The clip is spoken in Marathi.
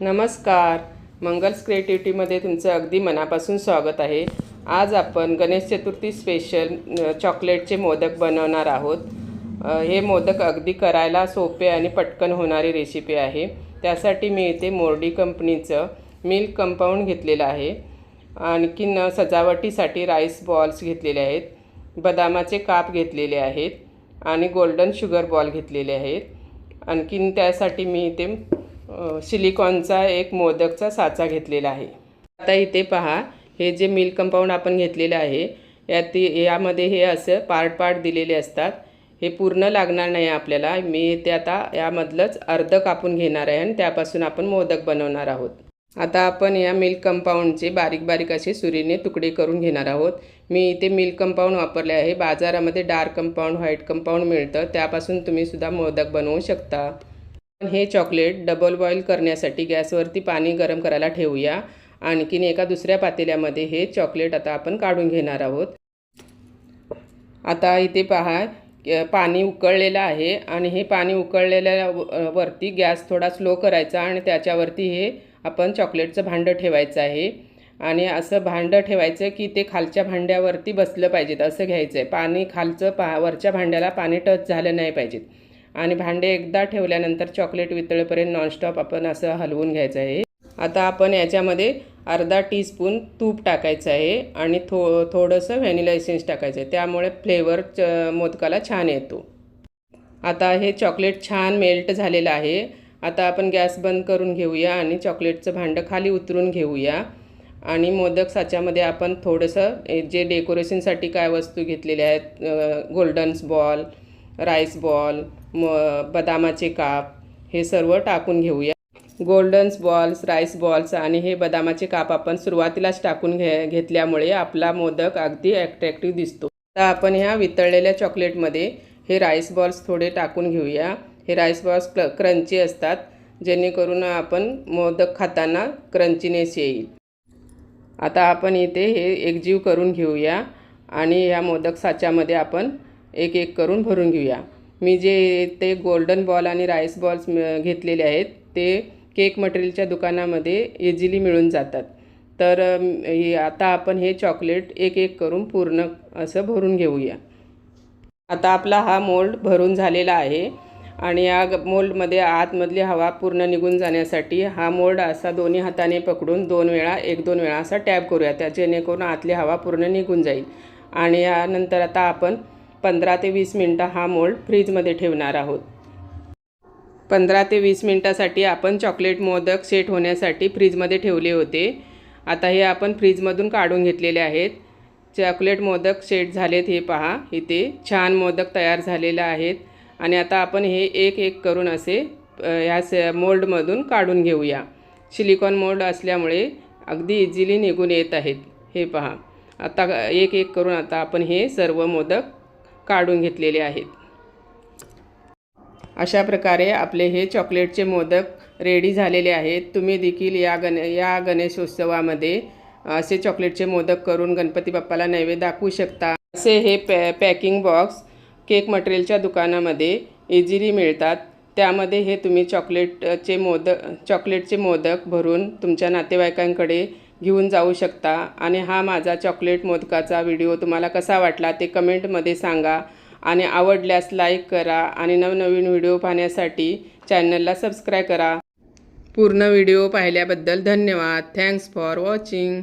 नमस्कार. मंगल्स क्रिएटिव्हिटीमध्ये तुमचं अगदी मनापासून स्वागत आहे. आज आपण गणेश चतुर्थी स्पेशल चॉकलेटचे मोदक बनवणार आहोत. हे मोदक अगदी करायला सोपे आणि पटकन होणारी रेसिपी आहे. त्यासाठी मी इथे मोर्डी कंपनीचं मिल्क कंपाऊंड घेतलेलं आहे. आणखीन सजावटीसाठी राईस बॉल्स घेतलेले आहेत, बदामाचे काप घेतलेले आहेत आणि गोल्डन शुगर बॉल घेतलेले आहेत. आणखीन त्यासाठी मी इथे सिलिकॉनचा एक मोदकचा साचा घेतलेला आहे. आता इथे पहा, हे जे मिल्क कंपाऊंड आपण घेतलेलं आहे यामध्ये हे असं पार्ट दिलेले असतात. हे पूर्ण लागणार नाही आपल्याला. मी इथे आता यामधलंच अर्ध कापून घेणार आहे आणि त्यापासून आपण मोदक बनवणार आहोत. आता आपण या मिल्क कंपाऊंडचे बारीक असे सुरीने तुकडे करून घेणार आहोत. मी इथे मिल्क कंपाऊंड वापरले आहे. बाजारामध्ये डार्क कंपाऊंड, व्हाईट कंपाऊंड मिळतं, त्यापासून तुम्ही सुद्धा मोदक बनवू शकता. हे चॉकलेट डबल बॉईल करण्यासाठी गॅसवरती पाणी गरम करायला ठेवूया. आणखीन एका दुसऱ्या पातेल्यामध्ये हे चॉकलेट आता आपण काढून घेणार आहोत. आता इथे पहा, पाणी उकळलेलं आहे आणि हे पाणी उकळलेल्या वरती गॅस थोडा स्लो करायचा आणि त्याच्यावरती हे आपण चॉकलेटचं भांडं ठेवायचं आहे. आणि असं भांडं ठेवायचं की ते खालच्या भांड्यावरती बसलं पाहिजेत, असं घ्यायचं आहे. पाणी खालचं वरच्या भांड्याला पाणी टच झालं नाही पाहिजेत. आणि भांडे एकदा ठेवल्यानंतर चॉकलेट वितळेपर्यंत नॉनस्टॉप आपण असं हलवून घ्यायचं आहे. आता आपण याच्यामध्ये अर्धा टीस्पून तूप टाकायचं आहे आणि थोडंसं व्हॅनिला एसेन्स टाकायचं आहे. त्यामुळे फ्लेवर मोदकाला छान येतो. आता हे चॉकलेट छान मेल्ट झालेलं आहे. आता आपण गॅस बंद करून घेऊया आणि चॉकलेटचं भांडं खाली उतरून घेऊया. आणि मोदक साच्यामध्ये आपण थोडंसं जे डेकोरेशनसाठी काय वस्तू घेतलेल्या आहेत, गोल्डन्स बॉल, राईस बॉल, बदामाचे काप, हे सर्व टाकून घेऊया. गोल्डन्स बॉल्स, राईस बॉल्स आणि हे बदामाचे काप आपण सुरुवातीलाच टाकून घेतल्यामुळे आपला मोदक अगदी ॲट्रॅक्टिव्ह दिसतो. आता आपण ह्या वितळलेल्या चॉकलेटमध्ये हे राईस बॉल्स थोडे टाकून घेऊया. हे राईस बॉल्स क्रंची असतात, जेणेकरून आपण मोदक खाताना क्रंचीनेस येईल. आता आपण इथे हे एकजीव करून घेऊया आणि ह्या मोदक साच्यामध्ये आपण एक करून भरून घेऊया. मी जे ते गोल्डन बॉल आणि राईस बॉल्स घेतलेले आहेत ते केक मटेरियलच्या दुकानामध्ये इझिली मिळून जातात. तर आता आपण हे चॉकलेट एक करून पूर्ण असं भरून घेऊया. आता आपला हा मोल्ड भरून झालेला आहे आणि या मोल्डमध्ये आतमधली हवा पूर्ण निघून जाण्यासाठी हा मोल्ड असा दोन्ही हाताने पकडून 2 वेळा असा टॅप करूया, त्या जेणेकरून आतली हवा पूर्ण निघून जाईल. आणि यानंतर आता आपण 15 ते 20 मिनटं हा मोल्ड फ्रीजमध्ये ठेवणार आहोत. 15 ते 20 मिनटासाठी आपण चॉकलेट मोदक सेट होण्यासाठी फ्रीजमध्ये ठेवले होते. आता हे आपण फ्रीजमधून काढून घेतलेले आहेत. चॉकलेट मोदक सेट झालेत. हे पहा, इथे छान मोदक तयार झालेले आहेत. आणि आता आपण हे एक करून असे ह्या मोल्डमधून काढून घेऊया. सिलिकॉन मोल्ड असल्यामुळे अगदी इझिली निघून येत आहेत. हे पहा, आता एक करून आता आपण हे सर्व मोदक काढून घेतलेले आहेत. अशा प्रकारे आपले हे चॉकलेटचे मोदक रेडी झालेले आहेत. तुम्ही देखील या गणेशोत्सवामध्ये असे चॉकलेटचे मोदक करून गणपती बाप्पाला नैवेद्य दाखवू शकता. असे हे पॅकिंग बॉक्स केक मटेरियलच्या दुकानामध्ये इझिली मिळतात. त्यामध्ये हे तुम्ही चॉकलेटचे मोदक भरून तुमच्या नातेवाईकांकडे घेऊन जाऊ शकता. आणि हा माझा चॉकलेट मोदकाचा व्हिडिओ तुम्हाला कसा वाटला ते कमेंटमध्ये सांगा. आणि आवडल्यास लाईक करा आणि नवनवीन व्हिडिओ पाहण्यासाठी चॅनलला सबस्क्राईब करा. पूर्ण व्हिडिओ पाहिल्याबद्दल धन्यवाद. Thanks for watching.